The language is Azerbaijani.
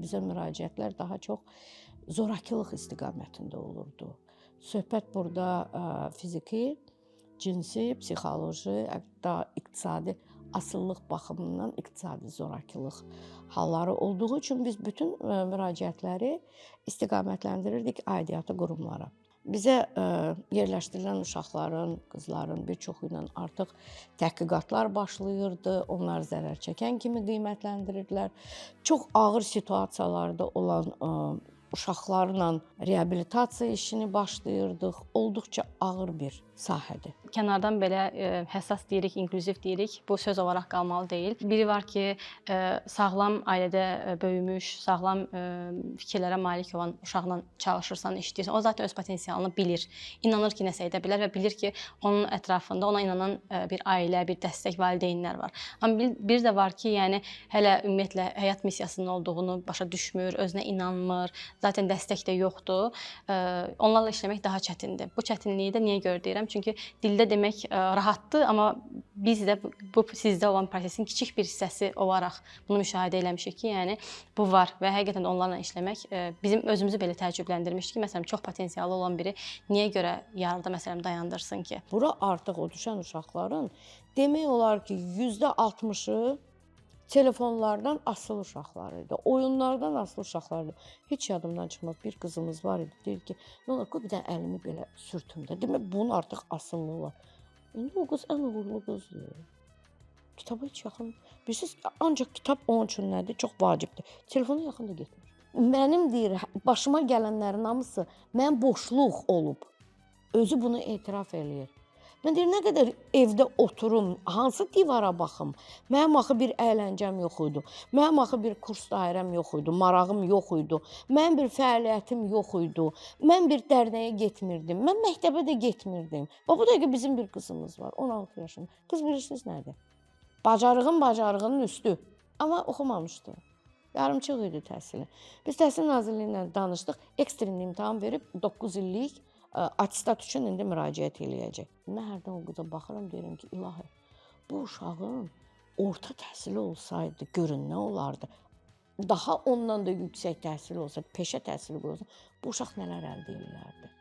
bizə müraciətlər daha çox zorakılıq istiqamətində olurdu. Söhbət burada fiziki, cinsi, psixoloji, hətta iqtisadi asıllıq baxımından iqtisadi zorakılıq halları olduğu üçün biz bütün müraciətləri istiqamətləndirirdik aidiyyatı qurumlara. Bizə yerləşdirilən uşaqların, qızların bir çoxu ilə artıq təhqiqatlar başlayırdı. Onlar zərər çəkən kimi qiymətləndirirdilər. Çox ağır situasiyalarda olan uşaqlarla reabilitasiya işini başlayırdıq. Olduqca ağır bir sahədir. Kənardan belə həssas deyirik, inklüziv deyirik. Bu söz olaraq qalmalı deyil. Biri var ki, sağlam ailədə böyümüş, sağlam fikirlərə malik olan uşaqla çalışırsan, işləyirsən. O zaten öz potensialını bilir. İnanır ki, nəsə edə bilər və bilir ki, onun ətrafında ona inanan bir ailə, bir dəstək, valideynlər var. Amma bir də var ki, yəni hələ ümumiyyətlə həyat missiyasının olduğunu başa düşmür, özünə inanmır, zaten dəstək də yoxdur. Onlarla işləmək daha çətindir. Bu çətinliyi də niyə görə deyirəm? Çünki dildə demək rahatdır, amma biz də bu sizdə olan prosesin kiçik bir hissəsi olaraq bunu müşahidə eləmişik ki, yəni bu var və həqiqətən də onlarla işləmək bizim özümüzü belə təəccübləndirmişdi ki, məsələn, çox potensialı olan biri niyə görə yarıda məsələn dayandırsın ki? Bura artıq o düşən uşaqların demək olar ki, %60-ı telefonlardan asılı uşaqlar idi, oyunlardan asılı uşaqlar idi. Heç yadımdan çıxmaz, bir qızımız var idi, deyir ki, nə olar, qoy bir dənə əlimi belə sürtüm də. Demək, bunun artıq asıllığı var. İndi o qız ən uğurlu qızdır. Kitaba heç yaxın, bilirsiniz, ancaq kitab onun üçün nədir? Çox vacibdir. Telefona yaxın da getmir. Mənim deyir, başıma gələnlərin hamısı mən boşluq olub. Özü bunu etiraf eləyir. Mən deyir, nə qədər evdə oturum, hansı divara baxım? Mənim axı bir əyləncəm yox idi. Mənim axı bir kurs dairəm yox idi, marağım yox idi. Mənim bir fəaliyyətim yox idi. Mən bir dərnəyə getmirdim. Mən məktəbə də getmirdim. Və bu dəqiqə bizim bir qızımız var, 16 yaşında. Qız bilirsiniz nədir? Bacarığının üstü. Amma oxumamışdı. Yarımçıq idi təhsili. Biz Təhsil Nazirliyi ilə danışdıq. Ekstrin imtahan verib 9 illik attestat üçün indi müraciət eləyəcək. Mən hərdən o qıza baxıram, deyirəm ki, ilahi, bu uşağın orta təhsili olsaydı, görün nə olardı? Daha ondan da yüksək təhsili olsaydı, peşə təhsili olsaydı, bu uşaq nələr əldə edərdi?